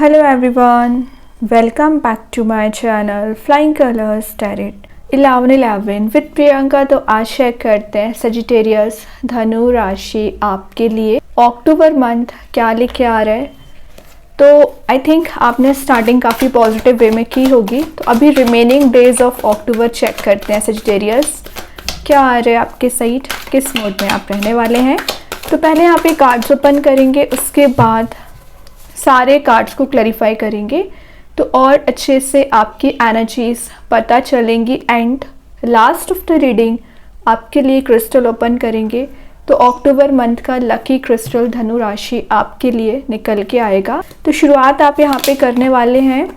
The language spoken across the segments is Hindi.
Hello everyone, welcome back to my channel Flying Colors Tarot 11/11 with Priyanka. तो आज शेयर करते हैं सजिटेरियस धनु राशि आपके लिए अक्टूबर मंथ क्या लेके आ रहा है। तो आई थिंक आपने स्टार्टिंग काफ़ी पॉजिटिव वे में की होगी। तो अभी remaining days of October check करते हैं सजिटेरियस क्या आ रहे हैं आपके साइड, किस मोड में आप रहने वाले हैं। तो पहले यहाँ पे कार्ड्स ओपन करेंगे, उसके बाद सारे कार्ड्स को क्लैरिफाई करेंगे तो और अच्छे से आपकी एनर्जीज पता चलेंगी। And last of the reading आपके लिए क्रिस्टल ओपन करेंगे तो अक्टूबर मंथ का लकी क्रिस्टल धनु राशि आपके लिए निकल के आएगा। तो शुरुआत आप यहाँ पे करने वाले हैं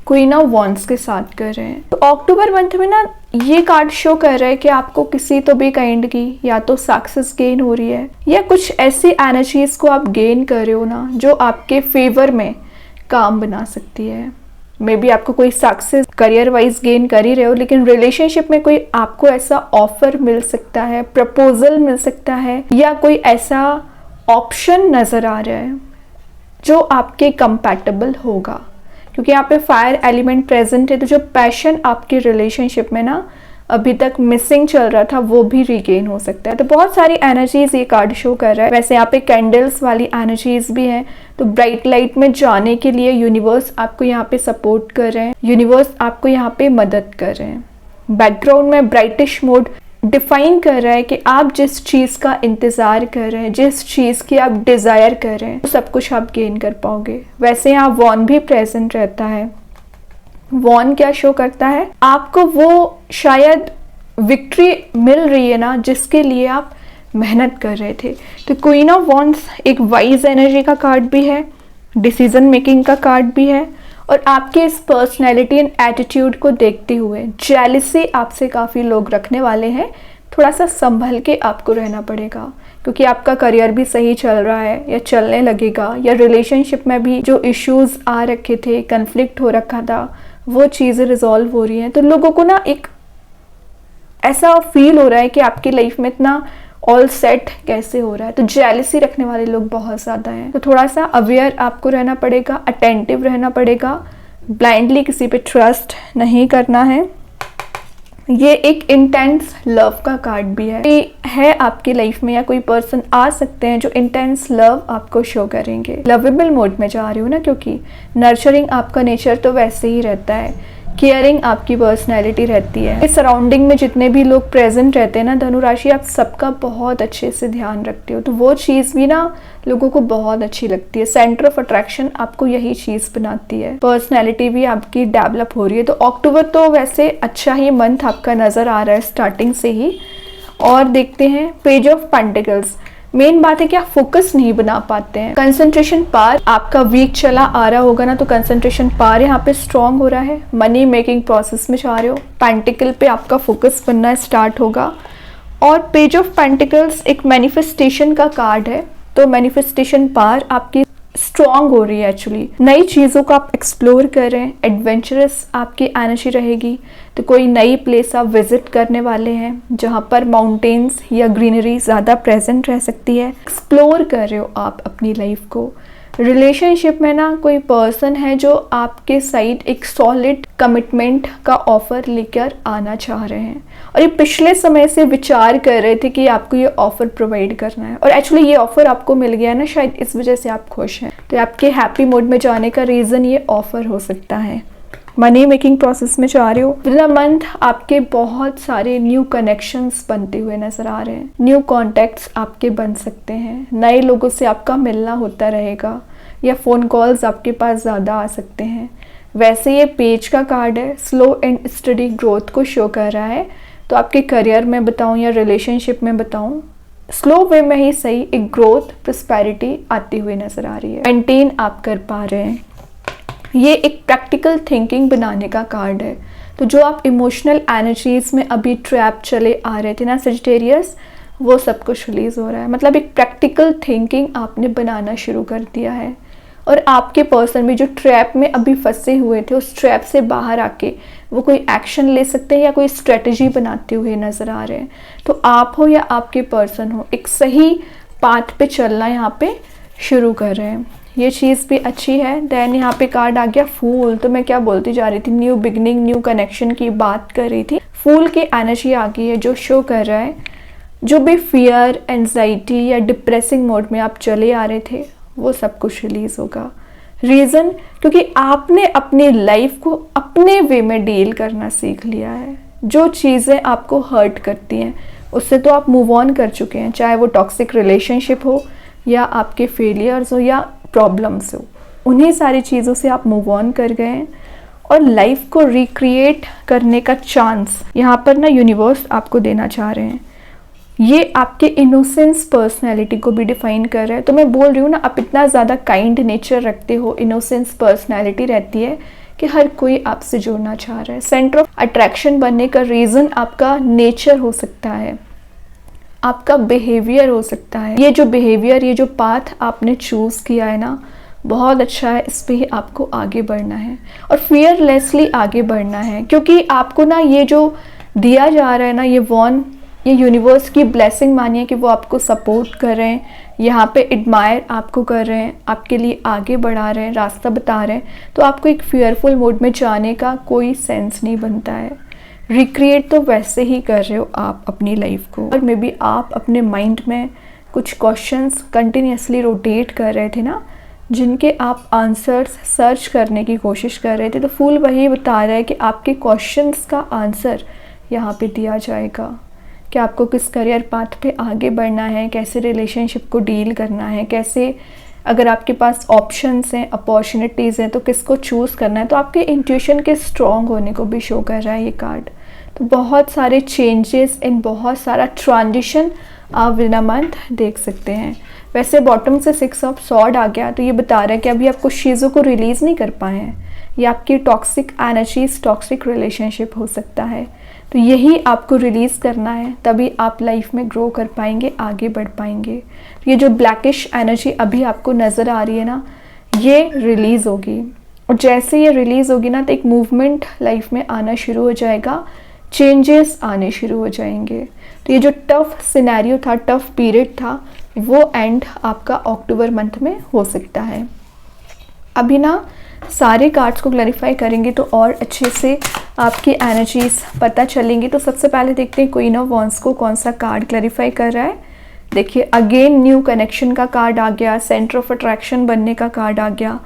क्वीन ऑफ वॉन्ड्स के साथ कर रहे हैं। तो अक्टूबर मंथ में ना ये कार्ड शो कर रहा है कि आपको किसी तो भी काइंड की या तो सक्सेस गेन हो रही है या कुछ ऐसी एनर्जीज को आप गेन कर रहे हो ना जो आपके फेवर में काम बना सकती है। मे बी आपको कोई सक्सेस करियर वाइज गेन कर ही रहे हो, लेकिन रिलेशनशिप में कोई आपको ऐसा ऑफर मिल सकता है, प्रपोजल मिल सकता है या कोई ऐसा ऑप्शन नजर आ रहा है जो आपके कंपैटिबल होगा। क्योंकि यहाँ पे फायर एलिमेंट प्रेजेंट है तो जो पैशन आपके रिलेशनशिप में ना अभी तक मिसिंग चल रहा था वो भी रिगेन हो सकता है। तो बहुत सारी एनर्जीज ये कार्ड शो कर रहा है। वैसे यहाँ पे कैंडल्स वाली एनर्जीज भी हैं। तो ब्राइट लाइट में जाने के लिए यूनिवर्स आपको यहाँ पे सपोर्ट कर रहे हैं, यूनिवर्स आपको यहाँ पे मदद कर रहे हैं। बैकग्राउंड में ब्राइटिश मोड डिफाइन कर रहा है कि आप जिस चीज़ का इंतज़ार कर रहे हैं, जिस चीज़ की आप डिज़ायर कर रहे हैं, तो सब कुछ आप गेन कर पाओगे। वैसे यहाँ वॉन भी प्रेजेंट रहता है। वॉन क्या शो करता है, आपको वो शायद विक्ट्री मिल रही है ना जिसके लिए आप मेहनत कर रहे थे। तो क्वीन ऑफ वॉन्ड्स एक वाइज एनर्जी का कार्ड भी है, डिसीजन मेकिंग का कार्ड भी है। और आपके इस पर्सनैलिटी एंड एटीट्यूड को देखते हुए जेलसी आपसे काफ़ी लोग रखने वाले हैं। थोड़ा सा संभल के आपको रहना पड़ेगा क्योंकि आपका करियर भी सही चल रहा है या चलने लगेगा, या रिलेशनशिप में भी जो इश्यूज आ रखे थे, कन्फ्लिक्ट हो रखा था, वो चीज़ें रिजॉल्व हो रही हैं। तो लोगों को ना एक ऐसा फील हो रहा है कि आपकी लाइफ में इतना ऑल सेट कैसे हो रहा है। तो जेलसी रखने वाले लोग बहुत ज़्यादा हैं। तो थोड़ा सा अवेयर आपको रहना पड़ेगा, अटेंटिव रहना पड़ेगा, ब्लाइंडली किसी पे ट्रस्ट नहीं करना है। ये एक इंटेंस लव का कार्ड भी है आपकी लाइफ में, या कोई पर्सन आ सकते हैं जो इंटेंस लव आपको शो करेंगे। लवेबल मोड में जा रही हूँ ना, क्योंकि नर्चरिंग आपका नेचर तो वैसे ही रहता है, केयरिंग आपकी पर्सनैलिटी रहती है। इस सराउंडिंग में जितने भी लोग प्रेजेंट रहते हैं ना धनु राशि, आप सबका बहुत अच्छे से ध्यान रखते हो। तो वो चीज़ भी ना लोगों को बहुत अच्छी लगती है। सेंटर ऑफ अट्रैक्शन आपको यही चीज़ बनाती है। पर्सनैलिटी भी आपकी डेवलप हो रही है। तो अक्टूबर तो वैसे अच्छा ही मंथ आपका नज़र आ रहा है स्टार्टिंग से ही। और देखते हैं पेज ऑफ पेंटिकल्स। मेन बात है कि आप फोकस नहीं बना पाते हैं। कंसंट्रेशन पावर आपका वीक चला आ रहा होगा ना, तो कंसंट्रेशन पावर यहाँ पे स्ट्रांग हो रहा है। मनी मेकिंग प्रोसेस में जा रहे हो, पेंटिकल पे आपका फोकस बनना स्टार्ट होगा। और पेज ऑफ पेंटिकल्स एक मैनिफेस्टेशन का कार्ड है। तो मैनिफेस्टेशन पावर आपकी स्ट्रॉन्ग हो रही है। एक्चुअली नई चीज़ों को आप एक्सप्लोर कर रहे हैं, एडवेंचरस आपकी एनर्जी रहेगी। तो कोई नई प्लेस आप विजिट करने वाले हैं जहाँ पर माउंटेन्स या ग्रीनरी ज़्यादा प्रेजेंट रह सकती है। एक्सप्लोर कर रहे हो आप अपनी लाइफ को। रिलेशनशिप में ना कोई पर्सन है जो आपके साइड एक सॉलिड कमिटमेंट का ऑफर लेकर आना चाह रहे हैं, और ये पिछले समय से विचार कर रहे थे कि आपको ये ऑफर प्रोवाइड करना है, और एक्चुअली ये ऑफर आपको मिल गया ना, शायद इस वजह से आप खुश हैं। तो आपके हैप्पी मोड में जाने का रीज़न ये ऑफर हो सकता है। मनी मेकिंग प्रोसेस में जा रहे हो। विद द मंथ आपके बहुत सारे न्यू कनेक्शंस बनते हुए नजर आ रहे हैं। न्यू कॉन्टैक्ट्स आपके बन सकते हैं। नए लोगों से आपका मिलना होता रहेगा, या फ़ोन कॉल्स आपके पास ज़्यादा आ सकते हैं। वैसे ये पेज का कार्ड है, स्लो एंड स्टडी ग्रोथ को शो कर रहा है। तो आपके करियर में बताऊँ या रिलेशनशिप में बताऊँ, स्लो वे में ही सही, एक ग्रोथ प्रॉस्पेरिटी आती हुई नजर आ रही है। मेंटेन आप कर पा रहे हैं। ये एक प्रैक्टिकल थिंकिंग बनाने का कार्ड है। तो जो आप इमोशनल एनर्जीज में अभी ट्रैप चले आ रहे थे ना सजिटेरियस, वो सब कुछ रिलीज हो रहा है। मतलब एक प्रैक्टिकल थिंकिंग आपने बनाना शुरू कर दिया है। और आपके पर्सन भी जो ट्रैप में अभी फंसे हुए थे, उस ट्रैप से बाहर आके वो कोई एक्शन ले सकते हैं या कोई स्ट्रेटजी बनाते हुए नजर आ रहे हैं। तो आप हो या आपके पर्सन हो, एक सही पाथ पे चलना यहाँ पे शुरू कर रहे हैं। ये चीज़ भी अच्छी है। देन यहाँ पे कार्ड आ गया फूल। तो मैं क्या बोलती जा रही थी, न्यू बिगनिंग, न्यू कनेक्शन की बात कर रही थी। फूल की एनर्जी आ गई है जो शो कर रहा है जो भी फियर, एंजाइटी या डिप्रेसिंग मोड में आप चले आ रहे थे वो सब कुछ रिलीज होगा। रीज़न क्योंकि आपने अपनी लाइफ को अपने वे में डील करना सीख लिया है। जो चीज़ें आपको हर्ट करती हैं उससे तो आप मूव ऑन कर चुके हैं, चाहे वो टॉक्सिक रिलेशनशिप हो या आपके फेलियर्स हो या प्रॉब्लम्स हो, उन्हीं सारी चीज़ों से आप मूव ऑन कर गए हैं और लाइफ को रिक्रिएट करने का चांस यहाँ पर ना यूनिवर्स आपको देना चाह रहे हैं। ये आपके इनोसेंस पर्सनैलिटी को भी डिफाइन कर रहा है। तो मैं बोल रही हूँ ना, आप इतना ज़्यादा काइंड नेचर रखते हो, इनोसेंस पर्सनैलिटी रहती है कि हर कोई आपसे जुड़ना चाह रहा है। सेंटर ऑफ अट्रैक्शन बनने का रीज़न आपका नेचर हो सकता है, आपका बिहेवियर हो सकता है। ये जो बिहेवियर, ये जो पाथ आपने चूज़ किया है ना, बहुत अच्छा है। इस पे ही आपको आगे बढ़ना है और फियरलेसली आगे बढ़ना है, क्योंकि आपको ना ये जो दिया जा रहा है ना, ये यूनिवर्स की ब्लेसिंग मानिए कि वो आपको सपोर्ट कर रहे हैं, यहाँ पे एडमायर आपको कर रहे हैं, आपके लिए आगे बढ़ा रहे हैं, रास्ता बता रहे हैं। तो आपको एक फियरफुल मोड में जाने का कोई सेंस नहीं बनता है। रिक्रिएट तो वैसे ही कर रहे हो आप अपनी लाइफ को। और मे बी आप अपने माइंड में कुछ क्वेश्चंस कंटिन्यूसली रोटेट कर रहे थे ना, जिनके आप आंसर्स सर्च करने की कोशिश कर रहे थे। तो फूल वही बता रहा है कि आपके क्वेश्चंस का आंसर यहाँ पे दिया जाएगा कि आपको किस करियर पाथ पे आगे बढ़ना है, कैसे रिलेशनशिप को डील करना है, कैसे, अगर आपके पास ऑप्शंस हैं, अपॉर्चुनिटीज़ हैं, तो किसको चूज़ करना है। तो आपके इंट्यूशन के स्ट्रॉन्ग होने को भी शो कर रहा है ये कार्ड। तो बहुत सारे चेंजेस एंड बहुत सारा ट्रांजिशन आप विद अ मंथ देख सकते हैं। वैसे बॉटम से 6 ऑफ सॉर्ड आ गया, तो ये बता रहा है कि अभी आप कुछ चीज़ों को रिलीज़ नहीं कर पाए हैं। ये आपकी टॉक्सिक एनर्जीज, टॉक्सिक रिलेशनशिप हो सकता है। तो यही आपको रिलीज़ करना है, तभी आप लाइफ में ग्रो कर पाएंगे, आगे बढ़ पाएंगे। तो ये जो ब्लैकिश एनर्जी अभी आपको नज़र आ रही है ना, ये रिलीज़ होगी। और जैसे ये रिलीज़ होगी ना, तो एक मूवमेंट लाइफ में आना शुरू हो जाएगा, चेंजेस आने शुरू हो जाएंगे। तो ये जो टफ सिनेरियो था, टफ पीरियड था, वो एंड आपका अक्टूबर मंथ में हो सकता है। अभी ना सारे कार्ड्स को क्लैरिफाई करेंगे तो और अच्छे से आपकी एनर्जीज पता चलेंगी। तो सबसे पहले देखते हैं क्वीन ऑफ वॉन्ड्स को कौन सा कार्ड क्लैरिफाई कर रहा है। देखिए अगेन न्यू कनेक्शन का कार्ड आ गया, सेंटर ऑफ अट्रैक्शन बनने का कार्ड आ गया।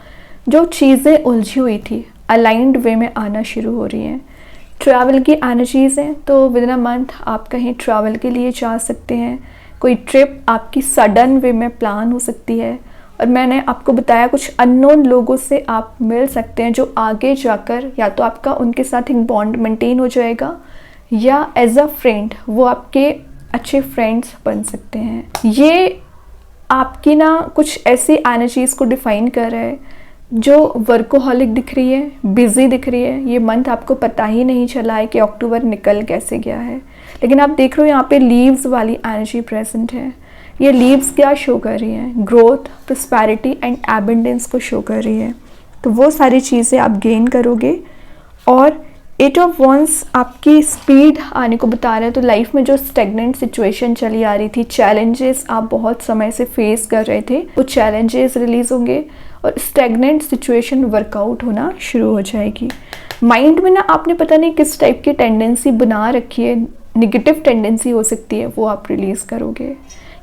जो चीज़ें उलझी हुई थी अलाइंड वे में आना शुरू हो रही हैं। ट्रैवल की एनर्जीज हैं, तो विद इन अ मंथ आप कहीं ट्रैवल के लिए जा सकते हैं। कोई ट्रिप आपकी सडन वे में प्लान हो सकती है। और मैंने आपको बताया कुछ अननोन लोगों से आप मिल सकते हैं, जो आगे जाकर या तो आपका उनके साथ एक बॉन्ड मेंटेन हो जाएगा या एज अ फ्रेंड वो आपके अच्छे फ्रेंड्स बन सकते हैं। ये आपकी ना कुछ ऐसी एनर्जीज़ को डिफाइन कर रहा है जो वर्कोहॉलिक दिख रही है, बिजी दिख रही है। ये मंथ आपको पता ही नहीं चला है कि अक्टूबर निकल कैसे गया है। लेकिन आप देख रहे हो यहाँ पे लीव्स वाली एनर्जी प्रेजेंट है। ये लीव्स क्या शो कर रही हैं? ग्रोथ, प्रॉस्पेरिटी एंड एबंडेंस को शो कर रही है। तो वो सारी चीज़ें आप गेन करोगे। और 8 ऑफ वॉन्ड्स आपकी स्पीड आने को बता रहे हैं। तो लाइफ में जो स्टेगनेंट सिचुएशन चली आ रही थी, चैलेंजेस आप बहुत समय से फेस कर रहे थे, वो चैलेंजेस रिलीज होंगे और स्टेगनेंट सिचुएशन वर्कआउट होना शुरू हो जाएगी। माइंड में ना आपने पता नहीं किस टाइप की टेंडेंसी बना रखी है, निगेटिव टेंडेंसी हो सकती है, वो आप रिलीज़ करोगे।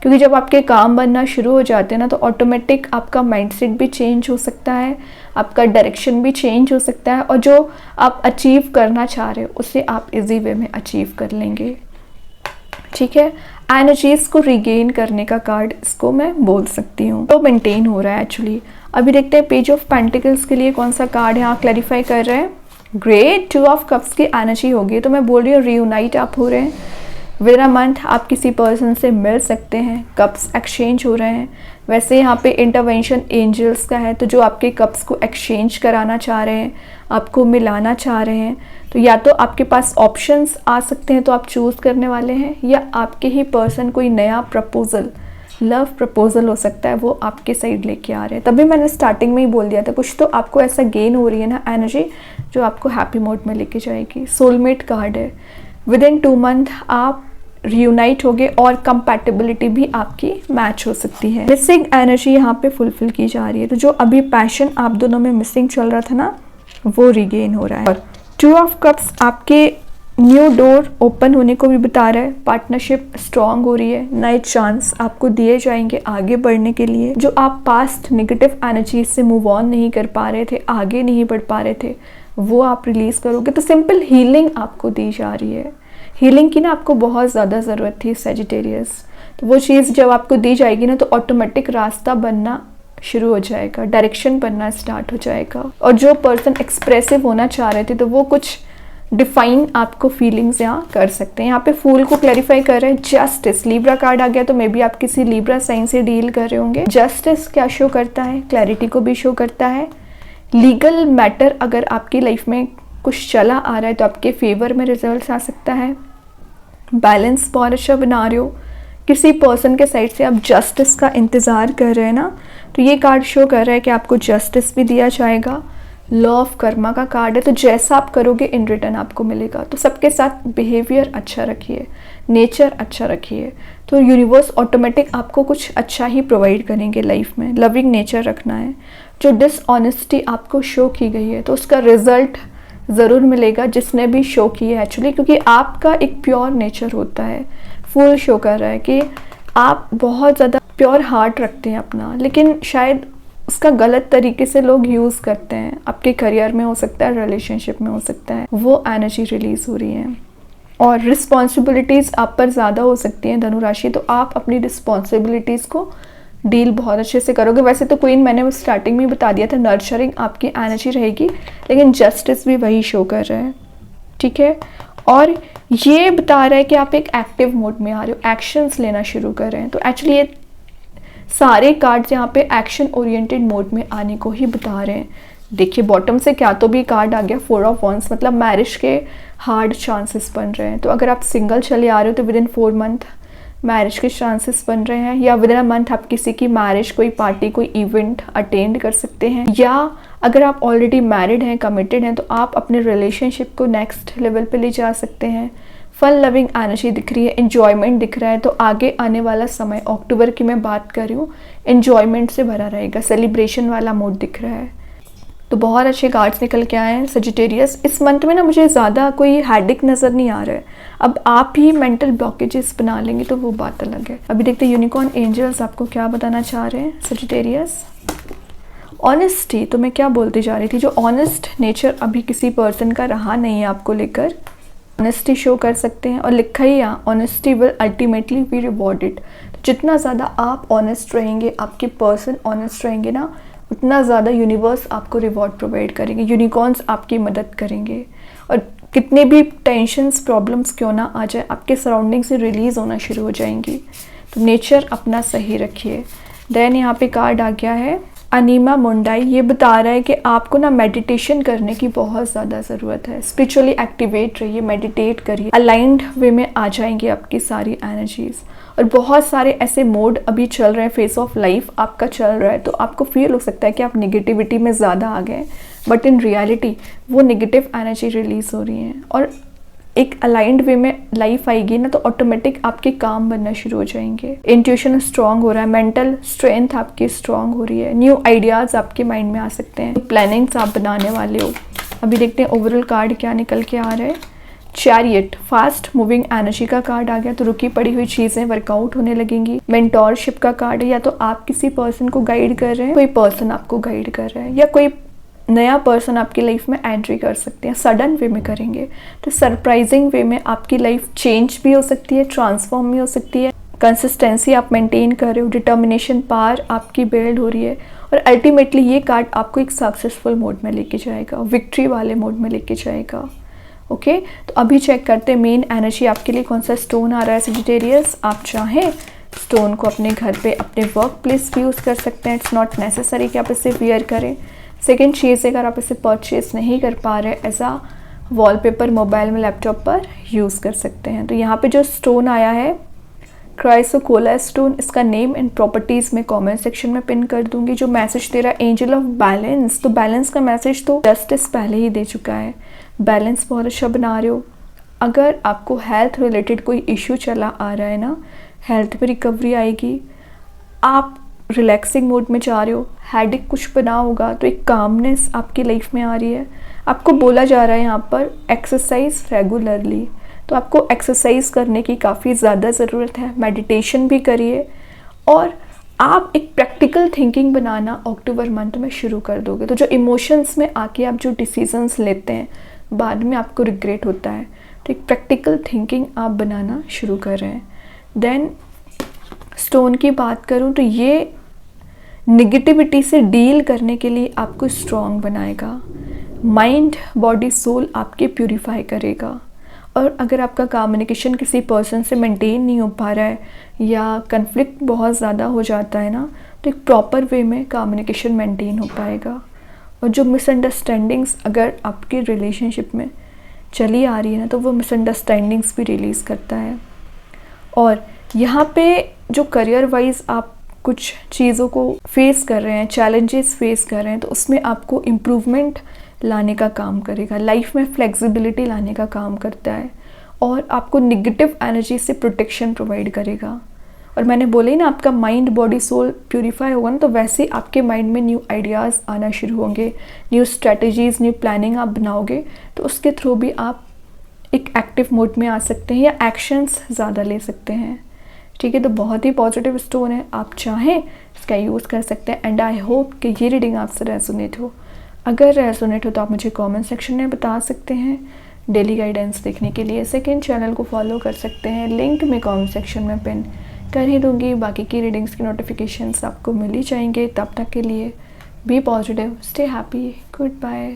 क्योंकि जब आपके काम बनना शुरू हो जाते हैं ना, तो ऑटोमेटिक आपका माइंडसेट भी चेंज हो सकता है, आपका डायरेक्शन भी चेंज हो सकता है और जो आप अचीव करना चाह रहे हो उसे आप इजी वे में अचीव कर लेंगे। ठीक है, एनर्जीज को रिगेन करने का कार्ड इसको मैं बोल सकती हूँ। तो मेंटेन हो रहा है एक्चुअली। अभी देखते हैं पेज ऑफ पेंटिकल्स के लिए कौन सा कार्ड यहाँ क्लैरिफाई कर रहे हैं। ग्रेट 2 ऑफ कप्स की एनर्जी होगी। तो मैं बोल रही हूँ रियूनाइट आप हो रहे हैं। विद अ मंथ आप किसी पर्सन से मिल सकते हैं, कप्स एक्सचेंज हो रहे हैं। वैसे यहाँ पे इंटरवेंशन एंजल्स का है, तो जो आपके कप्स को एक्सचेंज कराना चाह रहे हैं, आपको मिलाना चाह रहे हैं, तो या तो आपके पास ऑप्शंस आ सकते हैं तो आप चूज़ करने वाले हैं, या आपके ही पर्सन कोई नया प्रपोजल, लव प्रपोजल हो सकता है, वो आपके साइड लेके आ रहे हैं। तभी मैंने स्टार्टिंग में ही बोल दिया था, कुछ तो आपको ऐसा गेन हो रही है ना एनर्जी जो आपको हैप्पी मोड में लेके जाएगी। सोलमेट कार्ड है। विद इन 2 मंथ आप रियूनाइट होगे और कंपैटिबिलिटी भी आपकी मैच हो सकती है। मिसिंग एनर्जी यहाँ पे फुलफिल की जा रही है, तो जो अभी पैशन आप दोनों में मिसिंग चल रहा था ना, वो रिगेन हो रहा है। और 2 ऑफ कप्स आपके न्यू डोर ओपन होने को भी बता रहा है। पार्टनरशिप स्ट्रांग हो रही है, नए चांस आपको दिए जाएंगे आगे बढ़ने के लिए। जो आप पास्ट नेगेटिव एनर्जी से मूव ऑन नहीं कर पा रहे थे, आगे नहीं बढ़ पा रहे थे, वो आप रिलीज करोगे। तो सिंपल हीलिंग आपको दी जा रही है। हीलिंग की ना आपको बहुत ज़्यादा ज़रूरत थी सजिटेरियस, तो वो चीज़ जब आपको दी जाएगी ना, तो ऑटोमेटिक रास्ता बनना शुरू हो जाएगा, डायरेक्शन बनना स्टार्ट हो जाएगा। और जो पर्सन एक्सप्रेसिव होना चाह रहे थे, तो वो कुछ डिफाइन आपको फीलिंग्स यहाँ कर सकते हैं। यहाँ पे फूल को क्लैरिफाई कर रहे हैं। जस्टिस, लिब्रा कार्ड आ गया, तो मे बी आप किसी लिब्रा साइन से डील कर रहे होंगे। जस्टिस क्या शो करता है? क्लैरिटी को भी शो करता है। लीगल मैटर अगर आपकी लाइफ में कुछ चला आ रहा है, तो आपके फेवर में रिजल्ट्स आ सकता है। बैलेंस बहुत अच्छा बना रहे हो। किसी पर्सन के साइड से आप जस्टिस का इंतज़ार कर रहे हैं ना, तो ये कार्ड शो कर रहा है कि आपको जस्टिस भी दिया जाएगा। लॉ ऑफ कर्मा का कार्ड है, तो जैसा आप करोगे इन रिटर्न आपको मिलेगा। तो सबके साथ बिहेवियर अच्छा रखिए, नेचर अच्छा रखिए, तो यूनिवर्स ऑटोमेटिक आपको कुछ अच्छा ही प्रोवाइड करेंगे लाइफ में। लविंग नेचर रखना है। जो डिसऑनेस्टी आपको शो की गई है, तो उसका रिजल्ट ज़रूर मिलेगा जिसने भी शो की है एक्चुअली, क्योंकि आपका एक प्योर नेचर होता है। फुल शो कर रहा है कि आप बहुत ज़्यादा प्योर हार्ट रखते हैं अपना, लेकिन शायद उसका गलत तरीके से लोग यूज़ करते हैं। आपके करियर में हो सकता है, रिलेशनशिप में हो सकता है, वो एनर्जी रिलीज़ हो रही है। और रिस्पॉन्सिबिलिटीज़ आप पर ज़्यादा हो सकती हैं धनु राशि, तो आप अपनी रिस्पॉन्सिबिलिटीज़ को डील बहुत अच्छे से करोगे। वैसे तो क्वीन मैंने स्टार्टिंग में बता दिया था, नर्चरिंग आपकी एनर्जी रहेगी, लेकिन जस्टिस भी वही शो कर रहा है, ठीक है। और ये बता रहा है कि आप एक एक्टिव मोड में आ रहे हो, एक्शंस लेना शुरू कर रहे हैं। तो एक्चुअली ये सारे कार्ड्स यहाँ पे एक्शन ओरिएंटेड मोड में आने को ही बता रहे हैं। देखिए बॉटम से क्या तो भी कार्ड आ गया 4 ऑफ वंस, मतलब मैरिज के हार्ड चांसेस बन रहे हैं। तो अगर आप सिंगल चले आ रहे हो, तो विद इन 4 मंथ मैरिज के चांसेस बन रहे हैं, या विद इन अ मंथ आप किसी की मैरिज, कोई पार्टी, कोई इवेंट अटेंड कर सकते हैं। या अगर आप ऑलरेडी मैरिड हैं, कमिटेड हैं, तो आप अपने रिलेशनशिप को नेक्स्ट लेवल पे ले जा सकते हैं। फन लविंग एनर्जी दिख रही है, एन्जॉयमेंट दिख रहा है। तो आगे आने वाला समय, अक्टूबर की मैं बात कर रही हूँ, एन्जॉयमेंट से भरा रहेगा, सेलिब्रेशन वाला मूड दिख रहा है। तो बहुत अच्छे कार्ड्स निकल के आए हैं सजिटेरियस। इस मंथ में ना मुझे ज़्यादा कोई हेडेक नज़र नहीं आ रहा है। अब आप ही मेंटल ब्लॉकेजेस बना लेंगे तो वो बात अलग है। अभी देखते हैं यूनिकॉर्न एंजल्स आपको क्या बताना चाह रहे हैं सजिटेरियस। ऑनेस्टी, तो मैं क्या बोलती जा रही थी, जो ऑनेस्ट नेचर अभी किसी पर्सन का रहा नहीं है आपको लेकर, ऑनेस्टी शो कर सकते हैं। और लिखा ही यहाँ, honesty will ultimately be rewarded. जितना ज़्यादा आप ऑनेस्ट रहेंगे, आपके पर्सन ऑनेस्ट रहेंगे ना, उतना ज़्यादा यूनिवर्स आपको रिवॉर्ड प्रोवाइड करेंगे, यूनिकॉर्न्स आपकी मदद करेंगे। और कितने भी टेंशन्स, प्रॉब्लम्स क्यों ना आ जाए, आपके सराउंडिंग से रिलीज़ होना शुरू हो जाएंगी। तो नेचर अपना सही रखिए। देन यहाँ पे कार्ड आ गया है अनीमा मुंडाई। ये बता रहा है कि आपको ना मेडिटेशन करने की बहुत ज़्यादा ज़रूरत है। स्पिरिचुअली एक्टिवेट रहिए, मेडिटेट करिए, अलाइंड वे में आ जाएंगी आपकी सारी एनर्जीज़। और बहुत सारे ऐसे मोड अभी चल रहे हैं, फेस ऑफ लाइफ आपका चल रहा है, तो आपको फील हो सकता है कि आप नेगेटिविटी में ज़्यादा आ गए, बट इन रियलिटी वो नेगेटिव एनर्जी रिलीज़ हो रही है। और एक अलाइंड वे में लाइफ आएगी ना, तो ऑटोमेटिक आपके काम बनना शुरू हो जाएंगे। इंट्यूशन स्ट्रांग हो रहा है, मेंटल स्ट्रेंथ आपकी स्ट्रांग हो रही है, न्यू आइडियाज़ आपके माइंड में आ सकते हैं, प्लानिंग्स आप बनाने वाले हो। अभी देखते हैं ओवरऑल कार्ड क्या निकल के आ रहा है। चैरियट, फास्ट मूविंग एनर्जी का कार्ड आ गया, तो रुकी पड़ी हुई चीज़ें वर्कआउट होने लगेंगी। मेंटोरशिप का कार्ड है, या तो आप किसी पर्सन को गाइड कर रहे हैं, कोई पर्सन आपको गाइड कर रहा है, या कोई नया पर्सन आपकी लाइफ में एंट्री कर सकते हैं, सडन वे में करेंगे। तो सरप्राइजिंग वे में आपकी लाइफ चेंज भी हो सकती है, ट्रांसफॉर्म भी हो सकती है। कंसिस्टेंसी आप मेंटेन कर रहे हो, डिटर्मिनेशन पावर आपकी बिल्ड हो रही है। और अल्टीमेटली ये कार्ड आपको एक सक्सेसफुल मोड में लेके जाएगा, विक्ट्री वाले मोड में लेके जाएगा। ओके, तो अभी चेक करते हैं मेन एनर्जी आपके लिए कौन सा स्टोन आ रहा है सजिटेरियस। आप चाहें स्टोन को अपने घर पे, अपने वर्क प्लेस भी यूज़ कर सकते हैं। इट्स नॉट नेसेसरी कि आप इसे वियर करें। सेकेंड चीज़, अगर आप इसे परचेज नहीं कर पा रहे, एज आ वॉलपेपर मोबाइल में, लैपटॉप पर यूज़ कर सकते हैं। तो यहाँ पे जो स्टोन आया है क्राइसोकोला स्टोन, इसका नेम एंड प्रॉपर्टीज़ में कमेंट सेक्शन में पिन कर दूंगी। जो मैसेज दे रहा है एंजल ऑफ बैलेंस, तो बैलेंस का मैसेज तो जस्टिस पहले ही दे चुका है। बैलेंस बहुत अच्छा बना रहे हो, अगर आपको हेल्थ रिलेटेड कोई इश्यू चला आ रहा है ना, हेल्थ में रिकवरी आएगी। आप रिलैक्सिंग मोड में जा रहे हो, हेडेक कुछ बना होगा तो एक कामनेस आपकी लाइफ में आ रही है। आपको बोला जा रहा है यहाँ पर एक्सरसाइज रेगुलरली, तो आपको एक्सरसाइज करने की काफ़ी ज़्यादा ज़रूरत है। मेडिटेशन भी करिए और आप एक प्रैक्टिकल थिंकिंग बनाना अक्टूबर मंथ में शुरू कर दोगे तो जो इमोशंस में आके आप जो डिसीजंस लेते हैं बाद में आपको रिग्रेट होता है, तो एक प्रैक्टिकल थिंकिंग आप बनाना शुरू कर रहे हैं। देन स्टोन की बात करूं तो ये निगेटिविटी से डील करने के लिए आपको स्ट्रॉन्ग बनाएगा, माइंड बॉडी सोल आपके प्यूरिफाई करेगा। और अगर आपका कम्युनिकेशन किसी पर्सन से मेंटेन नहीं हो पा रहा है या कन्फ्लिक्ट बहुत ज़्यादा हो जाता है ना, तो एक प्रॉपर वे में कम्युनिकेशन मेंटेन हो पाएगा। और जो मिसअंडरस्टैंडिंग्स अगर आपके रिलेशनशिप में चली आ रही है ना, तो वो मिसअंडरस्टैंडिंग्स भी रिलीज़ करता है। और यहाँ पे जो करियर वाइज आप कुछ चीज़ों को फेस कर रहे हैं, चैलेंजेस फेस कर रहे हैं, तो उसमें आपको इम्प्रूवमेंट लाने का काम करेगा, लाइफ में फ्लेक्सिबिलिटी लाने का काम करता है और आपको निगेटिव एनर्जी से प्रोटेक्शन प्रोवाइड करेगा। और मैंने बोला ही ना, आपका माइंड बॉडी सोल प्यूरिफाई होगा ना, तो वैसे ही आपके माइंड में न्यू आइडियाज़ आना शुरू होंगे, न्यू स्ट्रेटजीज़, न्यू प्लानिंग आप बनाओगे, तो उसके थ्रू भी आप एक एक्टिव मोड में आ सकते हैं या एक्शंस ज़्यादा ले सकते हैं। ठीक है, तो बहुत ही पॉजिटिव स्टोन है, आप चाहें इसका यूज़ कर सकते हैं। एंड आई होप कि ये रीडिंग आपसे रेजोनेट हो। अगर रेजोनेट हो तो आप मुझे कमेंट सेक्शन में बता सकते हैं। डेली गाइडेंस देखने के लिए सेकंड चैनल को फॉलो कर सकते हैं, लिंक मैं कमेंट सेक्शन में पिन कर ही दूँगी। बाकी की रीडिंग्स की नोटिफिकेशंस आपको मिल ही जाएंगे। तब तक के लिए be positive, stay happy, good bye.